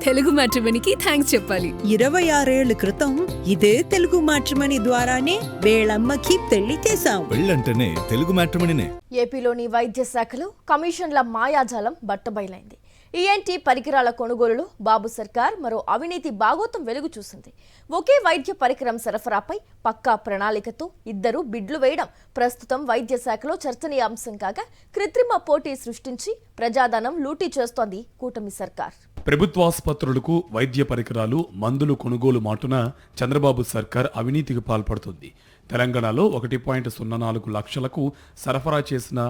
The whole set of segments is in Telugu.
తెలుగు మ్యాట్రిమోనీకి థ్యాంక్స్ చెప్పాలి. 26 ఏళ్ల క్రితం ఇదే తెలుగు మ్యాట్రిమోనీ ద్వారానే వేళమ్మకి పెళ్లి చేశాం. పెళ్ళంటేనే తెలుగు మ్యాట్రిమోనీనే. ఏపీలోని వైద్య శాఖలో కమిషన్ల మాయాజాలం బట్టబయలైంది. ఈఎన్టీ పరికరాల కొనుగోలులో బాబు సర్కార్ మరో అవినీతి బాగోతం వెలుగు చూసింది. ఒకే వైద్య పరికరం సరఫరాపై పక్కా ప్రణాళికతో ఇద్దరు బిడ్లు వేయడం ప్రస్తుతం వైద్య శాఖలో చర్చనీయాంశం కాగా కృత్రిమ పోటీ సృష్టించి ప్రజాధనం లూటీ చేస్తోంది కూటమి సర్కార్. ప్రభుత్వాసుపత్రులకు వైద్య పరికరాలు, మందులు కొనుగోలు మాటున చంద్రబాబు సర్కార్ అవినీతికి పాల్పడుతుంది. తెలంగాణలో 1.04 లక్షలకు సరఫరా చేసిన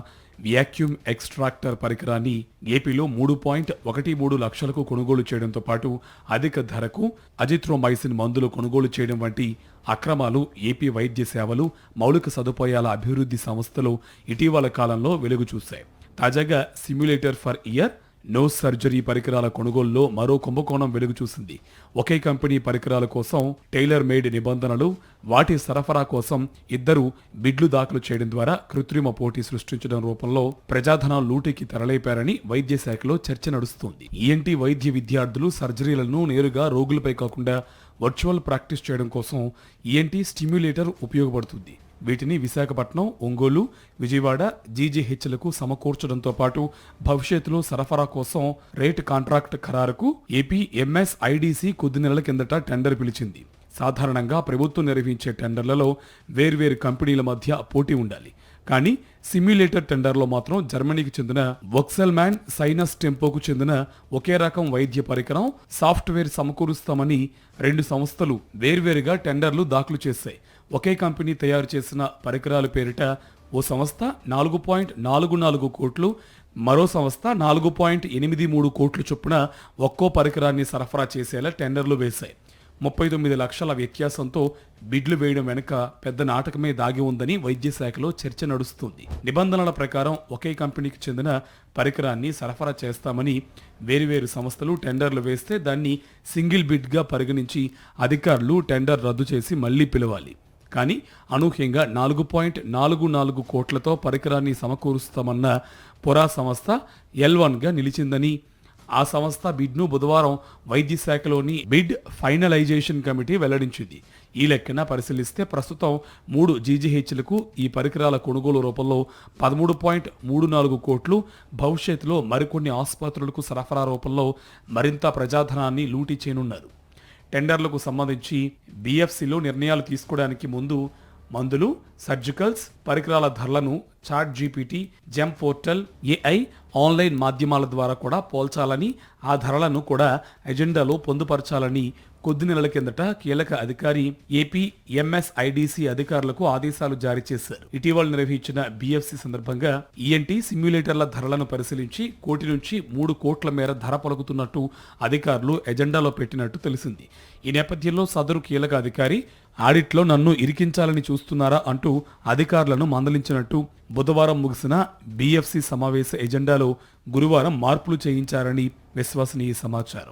వ్యాక్యూమ్ ఎక్స్ట్రాక్టర్ పరికరాన్ని ఏపీలో 3.13 లక్షలకు కొనుగోలు చేయడంతో పాటు అధిక ధరకు అజిత్రోమైసిన్ మందులు కొనుగోలు చేయడం వంటి అక్రమాలు ఏపీ వైద్య సేవలు, మౌలిక సదుపాయాల అభివృద్ధి సంస్థలు ఇటీవల కాలంలో వెలుగు చూశాయి. తాజాగా simulator for ear no surgery పరికరాల కొనుగోలులో మరో కుంభకోణం వెలుగు చూసింది. ఒకే కంపెనీ పరికరాల కోసం టైలర్ మేడ్ నిబంధనలు, వాటి సరఫరా కోసం ఇద్దరు బిడ్లు దాఖలు చేయడం ద్వారా కృత్రిమ పోటీ సృష్టించడం రూపంలో ప్రజాధనం లూటీకి తెరలేపారని వైద్య శాఖలో చర్చ నడుస్తోంది. ఈఎన్టీ వైద్య విద్యార్థులు సర్జరీలను నేరుగా రోగులపై కాకుండా వర్చువల్ ప్రాక్టీస్ చేయడం కోసం ఈఎన్టీ స్టిమ్యులేటర్ ఉపయోగపడుతుంది. వీటిని విశాఖపట్నం, ఒంగోలు, విజయవాడ జీజీహెచ్లకు సమకూర్చడంతో పాటు భవిష్యత్తులో సరఫరా కోసం రేట్ కాంట్రాక్ట్ ఖరారుకు ఏపీ ఎంఎస్ఐడిసి కొద్ది నెలల కిందట టెండర్ పిలిచింది. సాధారణంగా ప్రభుత్వం నిర్వహించే టెండర్లలో వేర్వేరు కంపెనీల మధ్య పోటీ ఉండాలి. కానీ సిమ్యులేటర్ టెండర్లో మాత్రం జర్మనీకి చెందిన వొక్సెల్మ్యాన్, సైనస్ టెంపోకు చెందిన ఒకే రకం వైద్య పరికరం, సాఫ్ట్వేర్ సమకూరుస్తామని రెండు సంస్థలు వేర్వేరుగా టెండర్లు దాఖలు చేశాయి. ఒకే కంపెనీ తయారు చేసిన పరికరాల పేరిట ఓ సంస్థ 4.44 కోట్లు, మరో సంస్థ 4.83 కోట్ల చొప్పున ఒక్కో పరికరాన్ని సరఫరా చేసేలా టెండర్లు వేశాయి. 39 లక్షల వ్యత్యాసంతో బిడ్లు వేయడం వెనుక పెద్ద నాటకమే దాగి ఉందని వైద్య శాఖలో చర్చ నడుస్తుంది. నిబంధనల ప్రకారం ఒకే కంపెనీకి చెందిన పరికరాన్ని సరఫరా చేస్తామని వేరువేరు సంస్థలు టెండర్లు వేస్తే దాన్ని సింగిల్ బిడ్గా పరిగణించి అధికారులు టెండర్ రద్దు చేసి మళ్లీ పిలవాలి. కానీ అనూహ్యంగా 4.44 కోట్లతో పరికరాన్ని సమకూరుస్తామన్న పొరా సంస్థ L1గా నిలిచిందని ఆ సంస్థ బిడ్ను బుధవారం వైద్య శాఖలోని బిడ్ ఫైనలైజేషన్ కమిటీ వెల్లడించింది. ఈ లెక్కన పరిశీలిస్తే ప్రస్తుతం 3 జీజీహెచ్లకు ఈ పరికరాల కొనుగోలు రూపంలో 13.34 కోట్లు, భవిష్యత్తులో మరికొన్ని ఆసుపత్రులకు సరఫరా రూపంలో మరింత ప్రజాధనాన్ని లూటీ చేయనున్నారు. టెండర్లకు సంబంధించి బిఎఫ్సిలో నిర్ణయాలు తీసుకోవడానికి ముందు మందులు, సర్జికల్స్ పరికరాల ధరలను ChatGPT, GeM portal, AI online మాధ్యమాల ద్వారా కూడా పోల్చాలని, ఆ ధరలను కూడా ఎజెండాలో పొందుపరచాలని కొద్ది నెలల కిందట కీలక అధికారి ఏపీ ఎంఎస్ఐడిసి అధికారులకు ఆదేశాలు జారీ చేశారు. ఇటీవల నిర్వహించిన బిఎఫ్సి సందర్భంగా ఈఎన్టీ సిమ్యులేటర్ల ధరలను పరిశీలించి 1 కోటి నుంచి 3 కోట్ల మేర ధర పలుకుతున్నట్టు అధికారులు ఎజెండాలో పెట్టినట్టు తెలిసింది. ఈ నేపథ్యంలో సదరు కీలక అధికారి ఆడిట్లో నన్ను ఇరికించాలని చూస్తున్నారా అంటూ అధికారులను మందలించినట్టు బుధవారం ముగిసిన బిఎఫ్సి సమావేశ ఎజెండాలో గురువారం మార్పులు చేయించారని విశ్వసనీయ సమాచారం.